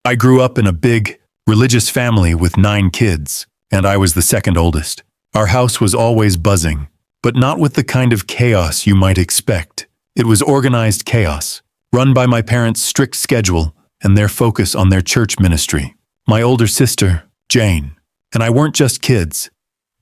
I grew up in a big, religious family with 9 kids, and I was the second oldest. Our house was always buzzing, but not with the kind of chaos you might expect. It was organized chaos, run by my parents' strict schedule and their focus on their church ministry. My older sister, Jane, and I weren't just kids.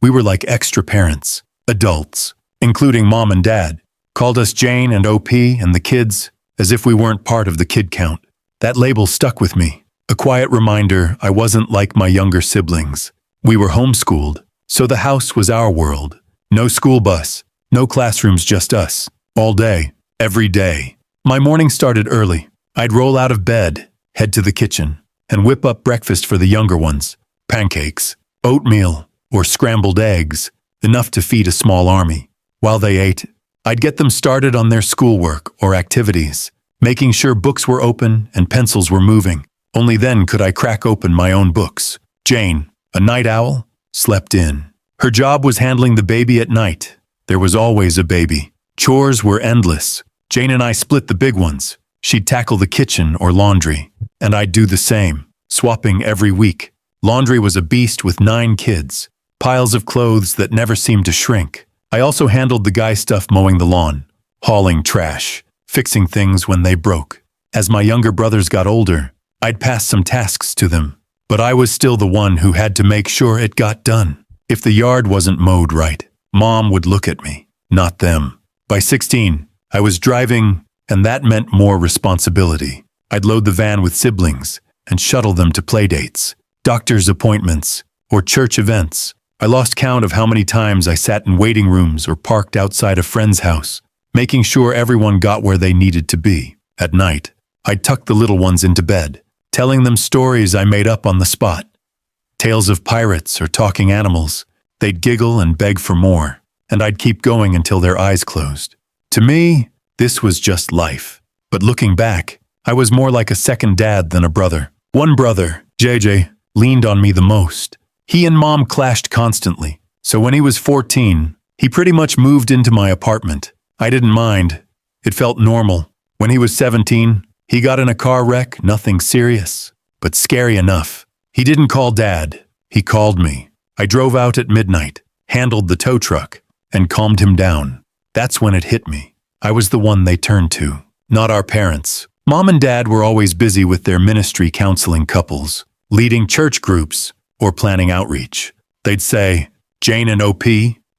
We were like extra parents, adults, including mom and dad, called us Jane and OP and the kids, as if we weren't part of the kid count. That label stuck with me, a quiet reminder I wasn't like my younger siblings. We were homeschooled, so the house was our world. No school bus, no classrooms, just us, all day, every day. My morning started early. I'd roll out of bed, head to the kitchen, and whip up breakfast for the younger ones. Pancakes, oatmeal, or scrambled eggs, enough to feed a small army. While they ate, I'd get them started on their schoolwork or activities, making sure books were open and pencils were moving. Only then could I crack open my own books. Jane, a night owl, slept in. Her job was handling the baby at night. There was always a baby. Chores were endless. Jane and I split the big ones. She'd tackle the kitchen or laundry, and I'd do the same, swapping every week. Laundry was a beast with 9 kids, piles of clothes that never seemed to shrink. I also handled the guy stuff, mowing the lawn, hauling trash, fixing things when they broke. As my younger brothers got older, I'd pass some tasks to them, but I was still the one who had to make sure it got done. If the yard wasn't mowed right, Mom would look at me, not them. By 16, I was driving, and that meant more responsibility. I'd load the van with siblings and shuttle them to play dates, doctor's appointments, or church events. I lost count of how many times I sat in waiting rooms or parked outside a friend's house, making sure everyone got where they needed to be. At night, I'd tuck the little ones into bed, telling them stories I made up on the spot. Tales of pirates or talking animals. They'd giggle and beg for more, and I'd keep going until their eyes closed. To me, this was just life. But looking back, I was more like a second dad than a brother. One brother, JJ, leaned on me the most. He and Mom clashed constantly, so when he was 14, he pretty much moved into my apartment. I didn't mind. It felt normal. When he was 17, he got in a car wreck, nothing serious, but scary enough. He didn't call Dad. He called me. I drove out at midnight, handled the tow truck, and calmed him down. That's when it hit me. I was the one they turned to, not our parents. Mom and Dad were always busy with their ministry counseling couples, leading church groups, or planning outreach. They'd say, "Jane and OP,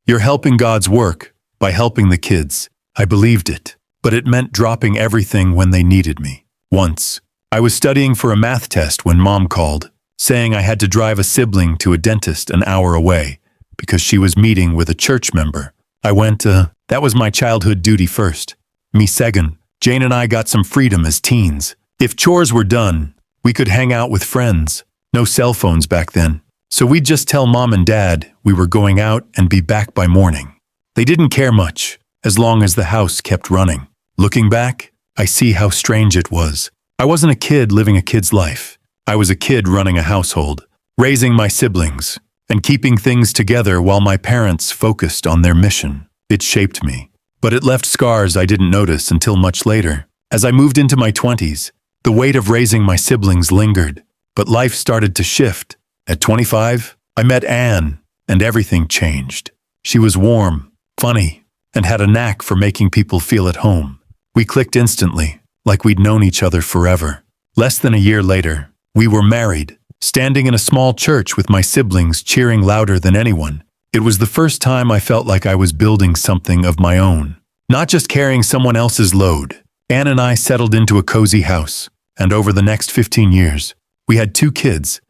you're helping God's work by helping the kids." I believed it, but it meant dropping everything when they needed me. Once, I was studying for a math test when Mom called, saying I had to drive a sibling to a dentist an hour away because she was meeting with a church member. I went, that was my childhood duty first. Me second. Jane and I got some freedom as teens. If chores were done, we could hang out with friends. No cell phones back then. So we'd just tell Mom and Dad we were going out and be back by morning. They didn't care much, as long as the house kept running. Looking back, I see how strange it was. I wasn't a kid living a kid's life. I was a kid running a household, raising my siblings, and keeping things together while my parents focused on their mission. It shaped me, but it left scars I didn't notice until much later. As I moved into my 20s, the weight of raising my siblings lingered, but life started to shift. At 25, I met Anne, and everything changed. She was warm, funny, and had a knack for making people feel at home. We clicked instantly, like we'd known each other forever. Less than a year later, we were married, standing in a small church with my siblings cheering louder than anyone. It was the first time I felt like I was building something of my own, not just carrying someone else's load. Anne and I settled into a cozy house, and over the next 15 years, we had 2 kids,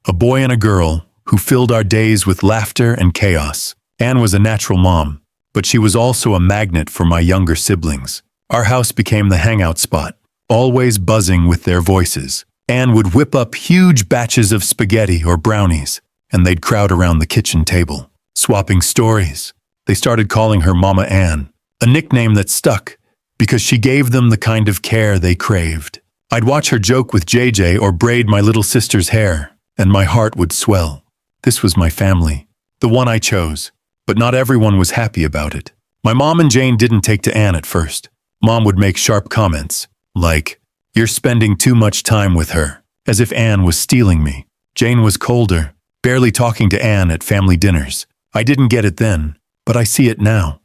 a boy and a girl, who filled our days with laughter and chaos. Anne was a natural mom, but she was also a magnet for my younger siblings. Our house became the hangout spot, always buzzing with their voices. Anne would whip up huge batches of spaghetti or brownies, and they'd crowd around the kitchen table, swapping stories. They started calling her Mama Anne, a nickname that stuck because she gave them the kind of care they craved. I'd watch her joke with JJ or braid my little sister's hair, and my heart would swell. This was my family, the one I chose, but not everyone was happy about it. My mom and Jane didn't take to Anne at first. Mom would make sharp comments, like, "You're spending too much time with her." as if Anne was stealing me. Jane was colder, barely talking to Anne at family dinners. I didn't get it then, but I see it now.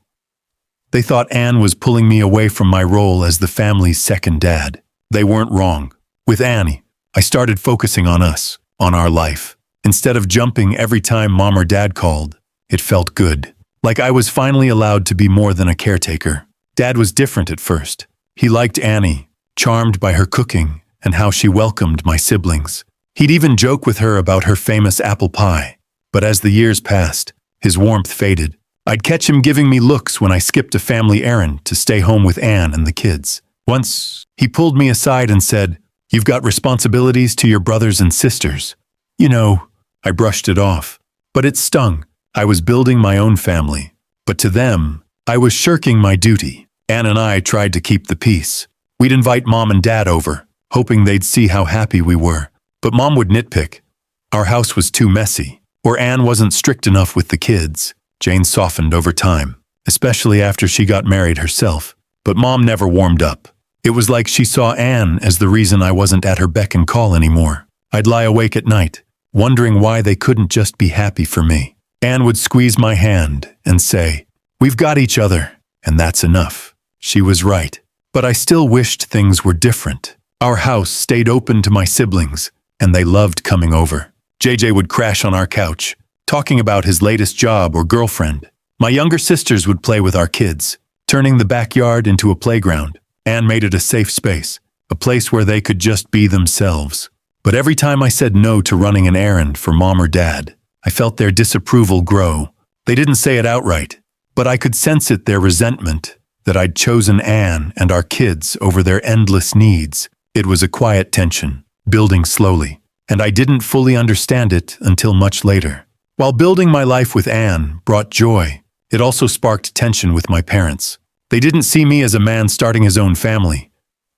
They thought Anne was pulling me away from my role as the family's second dad. They weren't wrong. With Annie, I started focusing on us, on our life. Instead of jumping every time mom or dad called, it felt good. Like I was finally allowed to be more than a caretaker. Dad was different at first. He liked Annie, charmed by her cooking and how she welcomed my siblings. He'd even joke with her about her famous apple pie. But as the years passed, his warmth faded. I'd catch him giving me looks when I skipped a family errand to stay home with Anne and the kids. Once, he pulled me aside and said, "You've got responsibilities to your brothers and sisters." You know, I brushed it off. But it stung. I was building my own family. But to them, I was shirking my duty. Anne and I tried to keep the peace. We'd invite mom and dad over, hoping they'd see how happy we were. But mom would nitpick. Our house was too messy, or Anne wasn't strict enough with the kids. Jane softened over time, especially after she got married herself. But mom never warmed up. It was like she saw Anne as the reason I wasn't at her beck and call anymore. I'd lie awake at night, wondering why they couldn't just be happy for me. Anne would squeeze my hand and say, "We've got each other, and that's enough." She was right. But I still wished things were different. Our house stayed open to my siblings, and they loved coming over. JJ would crash on our couch, talking about his latest job or girlfriend. My younger sisters would play with our kids, turning the backyard into a playground. Anne made it a safe space, a place where they could just be themselves. But every time I said no to running an errand for mom or dad, I felt their disapproval grow. They didn't say it outright, but I could sense it, their resentment, that I'd chosen Anne and our kids over their endless needs. It was a quiet tension, building slowly, and I didn't fully understand it until much later. While building my life with Anne brought joy, it also sparked tension with my parents. They didn't see me as a man starting his own family.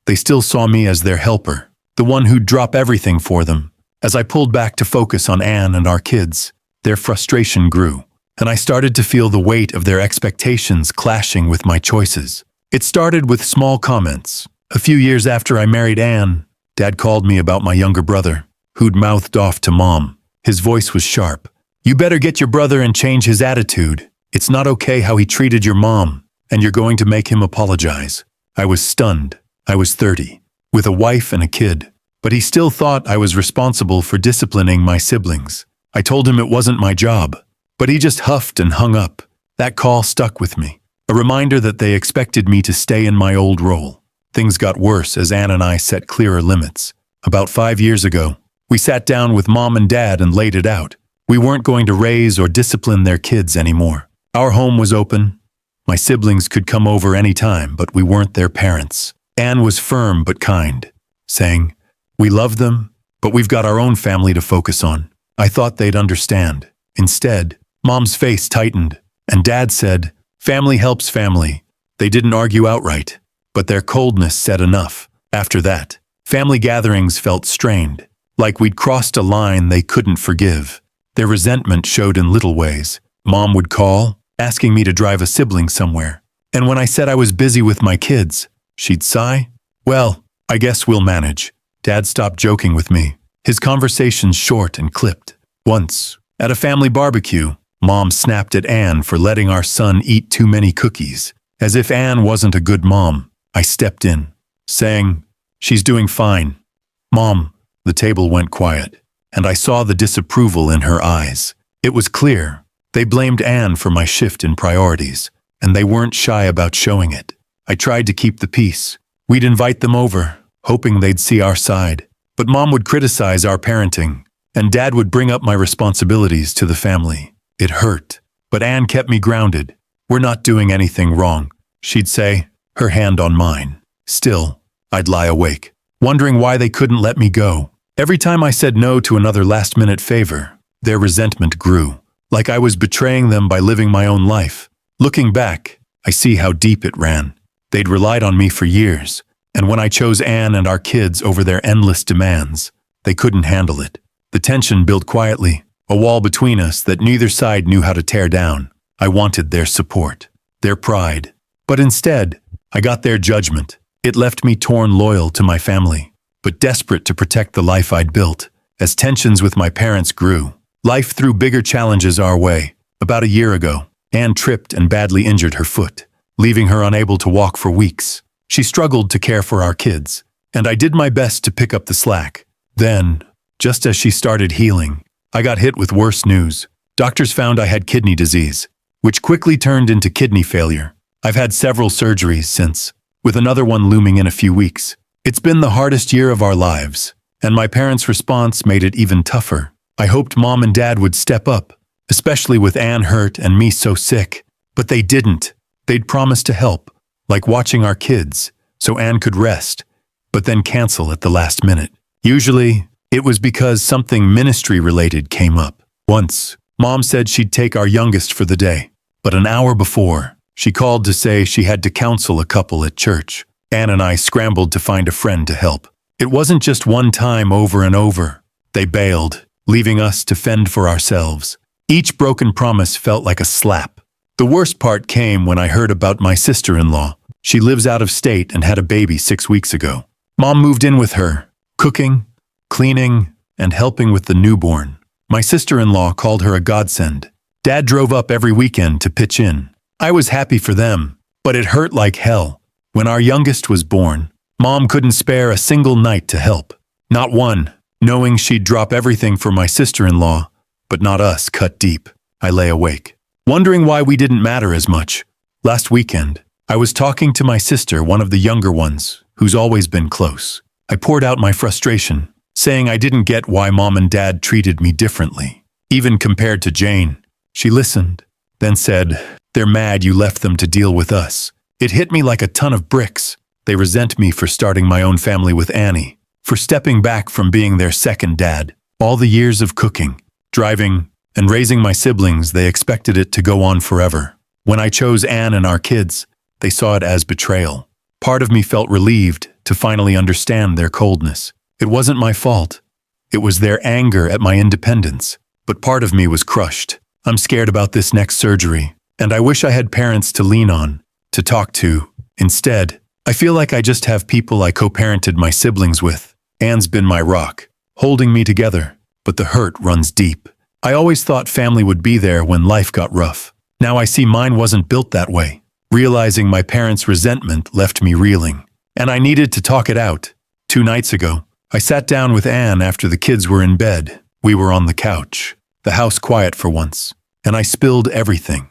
They still saw me as their helper, the one who'd drop everything for them. As I pulled back to focus on Anne and our kids, their frustration grew, and I started to feel the weight of their expectations clashing with my choices. It started with small comments. A few years after I married Anne, Dad called me about my younger brother, who'd mouthed off to Mom. His voice was sharp. "You better get your brother and change his attitude. It's not okay how he treated your mom, and you're going to make him apologize." I was stunned. I was 30, with a wife and a kid, but he still thought I was responsible for disciplining my siblings. I told him it wasn't my job, but he just huffed and hung up. That call stuck with me, a reminder that they expected me to stay in my old role. Things got worse as Anne and I set clearer limits. About 5 years ago, we sat down with Mom and Dad and laid it out. We weren't going to raise or discipline their kids anymore. Our home was open. My siblings could come over any time, but we weren't their parents. Anne was firm but kind, saying, "We love them, but we've got our own family to focus on." I thought they'd understand. Instead, Mom's face tightened, and Dad said, "Family helps family." They didn't argue outright, but their coldness said enough. After that, family gatherings felt strained, like we'd crossed a line they couldn't forgive. Their resentment showed in little ways. Mom would call, asking me to drive a sibling somewhere, and when I said I was busy with my kids, she'd sigh, "Well, I guess we'll manage." Dad stopped joking with me, his conversations short and clipped. Once, at a family barbecue, Mom snapped at Anne for letting our son eat too many cookies. As if Anne wasn't a good mom, I stepped in, saying, "She's doing fine." "Mom," the table went quiet, and I saw the disapproval in her eyes. It was clear. They blamed Anne for my shift in priorities, and they weren't shy about showing it. I tried to keep the peace. We'd invite them over, hoping they'd see our side. But Mom would criticize our parenting, and Dad would bring up my responsibilities to the family. It hurt, but Anne kept me grounded. "We're not doing anything wrong," she'd say, her hand on mine. Still, I'd lie awake, wondering why they couldn't let me go. Every time I said no to another last-minute favor, their resentment grew, like I was betraying them by living my own life. Looking back, I see how deep it ran. They'd relied on me for years, and when I chose Anne and our kids over their endless demands, they couldn't handle it. The tension built quietly, a wall between us that neither side knew how to tear down. I wanted their support, their pride, but instead, I got their judgment. It left me torn loyal to my family. but desperate to protect the life I'd built. As tensions with my parents grew, life threw bigger challenges our way. About a year ago, Anne tripped and badly injured her foot, leaving her unable to walk for weeks. She struggled to care for our kids, and I did my best to pick up the slack. Then, just as she started healing, I got hit with worse news. Doctors found I had kidney disease, which quickly turned into kidney failure. I've had several surgeries since, with another one looming in a few weeks. It's been the hardest year of our lives, and my parents' response made it even tougher. I hoped Mom and Dad would step up, especially with Anne hurt and me so sick, but they didn't. They'd promised to help, like watching our kids, so Anne could rest, but then cancel at the last minute. Usually, it was because something ministry-related came up. Once, Mom said she'd take our youngest for the day, but an hour before, she called to say she had to counsel a couple at church. Anne and I scrambled to find a friend to help. It wasn't just one time over and over. They bailed, leaving us to fend for ourselves. Each broken promise felt like a slap. The worst part came when I heard about my sister-in-law. She lives out of state and had a baby 6 weeks ago. Mom moved in with her, cooking, cleaning, and helping with the newborn. My sister-in-law called her a godsend. Dad drove up every weekend to pitch in. I was happy for them, but it hurt like hell. When our youngest was born, Mom couldn't spare a single night to help. Not one, knowing she'd drop everything for my sister-in-law, but not us, cut deep. I lay awake, wondering why we didn't matter as much. Last weekend, I was talking to my sister, one of the younger ones, who's always been close. I poured out my frustration, saying I didn't get why Mom and Dad treated me differently, even compared to Jane. She listened, then said, "They're mad you left them to deal with us." It hit me like a ton of bricks. They resent me for starting my own family with Annie, for stepping back from being their second dad. All the years of cooking, driving, and raising my siblings, they expected it to go on forever. When I chose Anne and our kids, they saw it as betrayal. Part of me felt relieved to finally understand their coldness. It wasn't my fault. It was their anger at my independence. But part of me was crushed. I'm scared about this next surgery, and I wish I had parents to lean on, to talk to. Instead, I feel like I just have people I co-parented my siblings with. Anne's been my rock, holding me together, but the hurt runs deep. I always thought family would be there when life got rough. Now I see mine wasn't built that way. Realizing my parents' resentment left me reeling, and I needed to talk it out. 2 nights ago, I sat down with Anne after the kids were in bed. We were on the couch, the house quiet for once, and I spilled everything.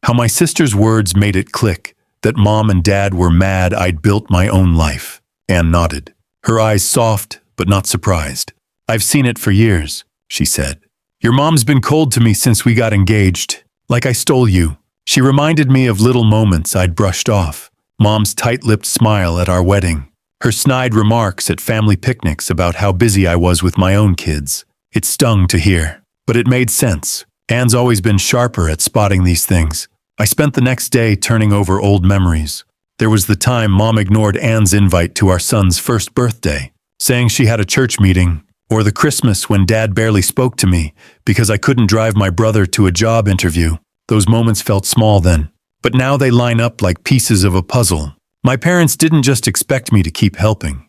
How my sister's words made it click, that Mom and Dad were mad I'd built my own life. Anne nodded, her eyes soft but not surprised. "I've seen it for years," she said. "Your mom's been cold to me since we got engaged, like I stole you." She reminded me of little moments I'd brushed off. Mom's tight-lipped smile at our wedding, her snide remarks at family picnics about how busy I was with my own kids. It stung to hear, but it made sense. Anne's always been sharper at spotting these things. I spent the next day turning over old memories. There was the time Mom ignored Anne's invite to our son's first birthday, saying she had a church meeting, or the Christmas when Dad barely spoke to me because I couldn't drive my brother to a job interview. Those moments felt small then, but now they line up like pieces of a puzzle. My parents didn't just expect me to keep helping.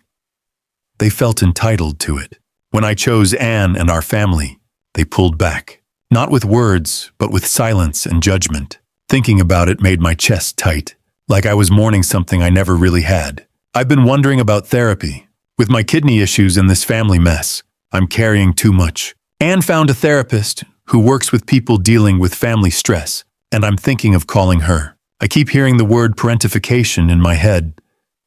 They felt entitled to it. When I chose Anne and our family, they pulled back. Not with words, but with silence and judgment. Thinking about it made my chest tight, like I was mourning something I never really had. I've been wondering about therapy. With my kidney issues and this family mess, I'm carrying too much. Anne found a therapist who works with people dealing with family stress, and I'm thinking of calling her. I keep hearing the word parentification in my head,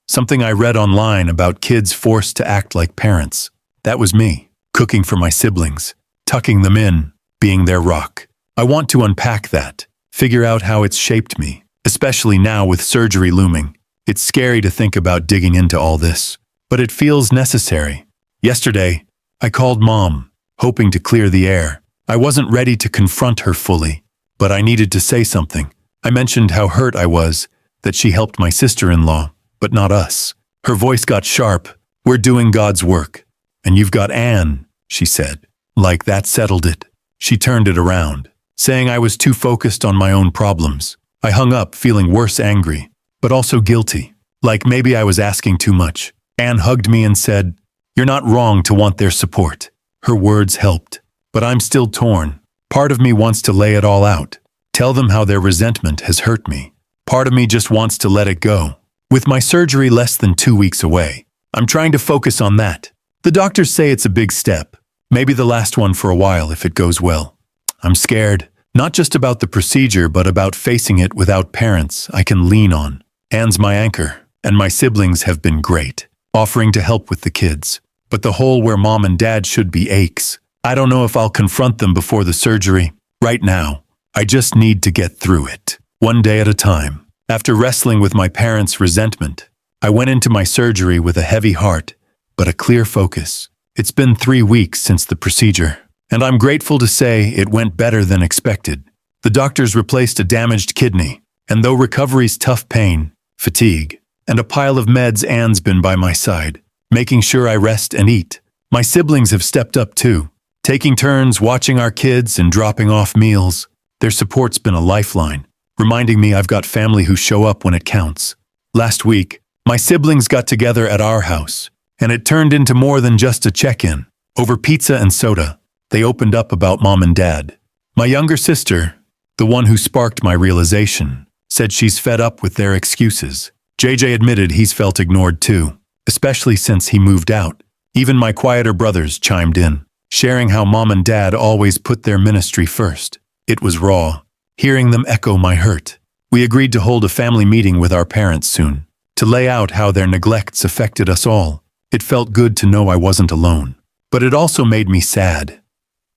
something I read online about kids forced to act like parents. That was me, cooking for my siblings, tucking them in, being their rock. I want to unpack that, figure out how it's shaped me, especially now with surgery looming. It's scary to think about digging into all this, but it feels necessary. Yesterday, I called Mom, hoping to clear the air. I wasn't ready to confront her fully, but I needed to say something. I mentioned how hurt I was, that she helped my sister-in-law, but not us. Her voice got sharp. "We're doing God's work. And you've got Anne," she said. Like that settled it. She turned it around, saying I was too focused on my own problems. I hung up feeling worse angry, but also guilty. Like maybe I was asking too much. Anne hugged me and said, "You're not wrong to want their support." Her words helped, but I'm still torn. Part of me wants to lay it all out, tell them how their resentment has hurt me. Part of me just wants to let it go. With my surgery less than 2 weeks away, I'm trying to focus on that. The doctors say it's a big step, maybe the last one for a while if it goes well. I'm scared, not just about the procedure, but about facing it without parents I can lean on. Anne's my anchor, and my siblings have been great, offering to help with the kids. But the hole where mom and dad should be aches. I don't know if I'll confront them before the surgery. Right now, I just need to get through it, one day at a time. After wrestling with my parents' resentment, I went into my surgery with a heavy heart, but a clear focus. It's been 3 weeks since the procedure, and I'm grateful to say it went better than expected. The doctors replaced a damaged kidney, and though recovery's tough pain, fatigue, and a pile of meds, Anne's been by my side, making sure I rest and eat. My siblings have stepped up too, taking turns watching our kids and dropping off meals. Their support's been a lifeline, reminding me I've got family who show up when it counts. Last week, my siblings got together at our house, and it turned into more than just a check-in. Over pizza and soda, they opened up about mom and dad. My younger sister, the one who sparked my realization, said she's fed up with their excuses. JJ admitted he's felt ignored too, especially since he moved out. Even my quieter brothers chimed in, sharing how mom and dad always put their ministry first. It was raw, hearing them echo my hurt. We agreed to hold a family meeting with our parents soon, to lay out how their neglects affected us all. It felt good to know I wasn't alone, but it also made me sad.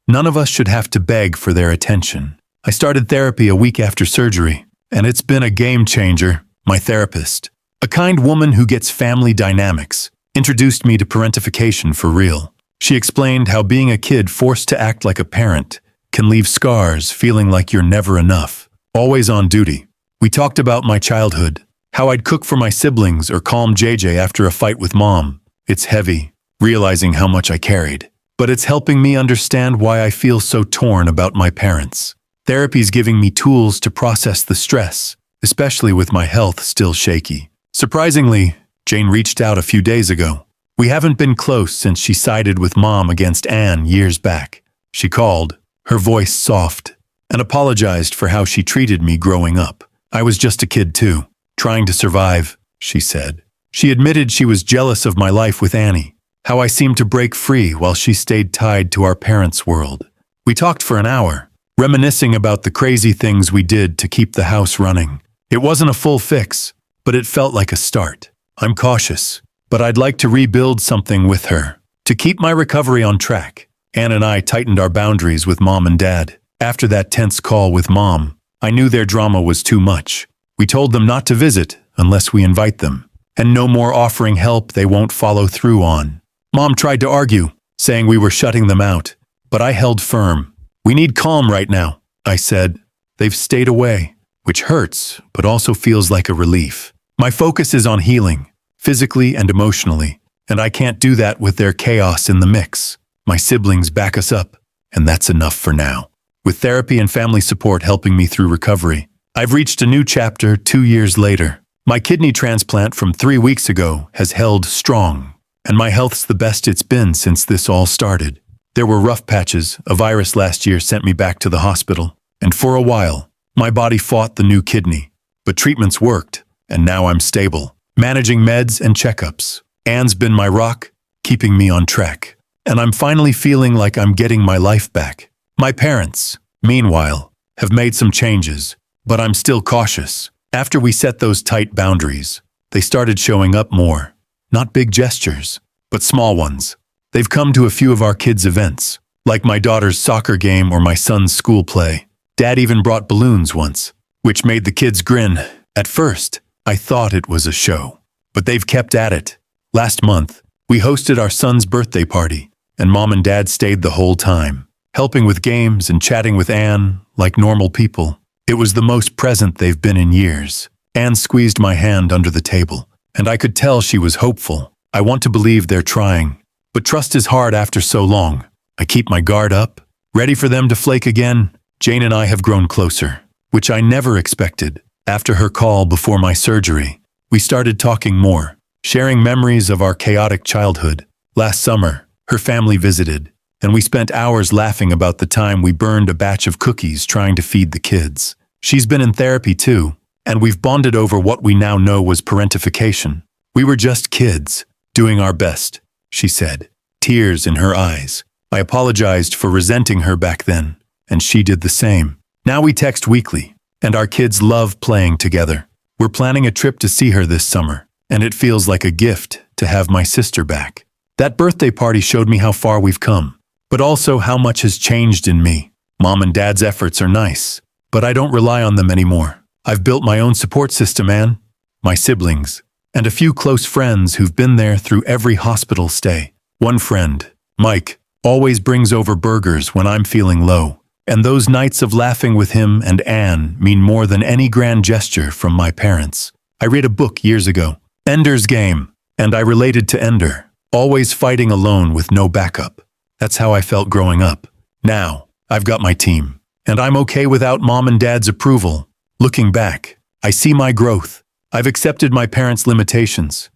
None of us should have to beg for their attention. I started therapy a week after surgery, and it's been a game changer. My therapist, a kind woman who gets family dynamics, introduced me to parentification for real. She explained how being a kid forced to act like a parent can leave scars, feeling like you're never enough, always on duty. We talked about my childhood, how I'd cook for my siblings or calm JJ after a fight with mom. It's heavy, realizing how much I carried, but it's helping me understand why I feel so torn about my parents. Therapy's giving me tools to process the stress, especially with my health still shaky. Surprisingly, Jane reached out a few days ago. We haven't been close since she sided with mom against Anne years back. She called, her voice soft, and apologized for how she treated me growing up. I was just a kid too, trying to survive, she said. She admitted she was jealous of my life with Annie, how I seemed to break free while she stayed tied to our parents' world. We talked for an hour, reminiscing about the crazy things we did to keep the house running. It wasn't a full fix, but it felt like a start. I'm cautious, but I'd like to rebuild something with her, to keep my recovery on track. Anne and I tightened our boundaries with mom and dad. After that tense call with mom, I knew their drama was too much. We told them not to visit unless we invite them, and no more offering help they won't follow through on. Mom tried to argue, saying we were shutting them out, but I held firm. We need calm right now, I said. They've stayed away, which hurts, but also feels like a relief. My focus is on healing, physically and emotionally, and I can't do that with their chaos in the mix. My siblings back us up, and that's enough for now. With therapy and family support helping me through recovery, I've reached a new chapter 2 years later. My kidney transplant from 3 weeks ago has held strong, and my health's the best it's been since this all started. There were rough patches. A virus last year sent me back to the hospital, and for a while, my body fought the new kidney. But treatments worked, and now I'm stable, managing meds and checkups. Anne's been my rock, keeping me on track, and I'm finally feeling like I'm getting my life back. My parents, meanwhile, have made some changes, but I'm still cautious. After we set those tight boundaries, they started showing up more. Not big gestures, but small ones. They've come to a few of our kids' events, like my daughter's soccer game or my son's school play. Dad even brought balloons once, which made the kids grin. At first, I thought it was a show, but they've kept at it. Last month, we hosted our son's birthday party, and mom and dad stayed the whole time, helping with games and chatting with Anne like normal people. It was the most present they've been in years. Anne squeezed my hand under the table, and I could tell she was hopeful. I want to believe they're trying, but trust is hard after so long. I keep my guard up, ready for them to flake again. Jane and I have grown closer, which I never expected. After her call before my surgery, we started talking more. sharing memories of our chaotic childhood. Last summer, her family visited, and we spent hours laughing about the time we burned a batch of cookies trying to feed the kids. She's been in therapy too, and we've bonded over what we now know was parentification. We were just kids, doing our best, she said, tears in her eyes. I apologized for resenting her back then, and she did the same. Now we text weekly, and our kids love playing together. We're planning a trip to see her this summer, and it feels like a gift to have my sister back. That birthday party showed me how far we've come, but also how much has changed in me. Mom and Dad's efforts are nice, but I don't rely on them anymore. I've built my own support system, Anne, my siblings, and a few close friends who've been there through every hospital stay. One friend, Mike, always brings over burgers when I'm feeling low, and those nights of laughing with him and Anne mean more than any grand gesture from my parents. I read a book years ago, Ender's Game, and I related to Ender, always fighting alone with no backup. That's how I felt growing up. Now, I've got my team, and I'm okay without Mom and Dad's approval. Looking back, I see my growth. I've accepted my parents' limitations.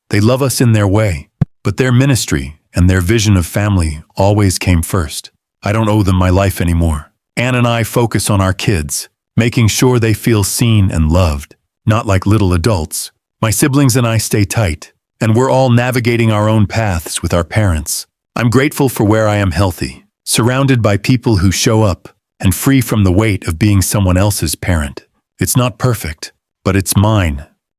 They love us in their way, but their ministry and their vision of family always came first. I don't owe them my life anymore. Anne and I focus on our kids, making sure they feel seen and loved, not like little adults. My siblings and I stay tight, and we're all navigating our own paths with our parents. I'm grateful for where I am healthy, surrounded by people who show up, and free from the weight of being someone else's parent. It's not perfect, but it's mine,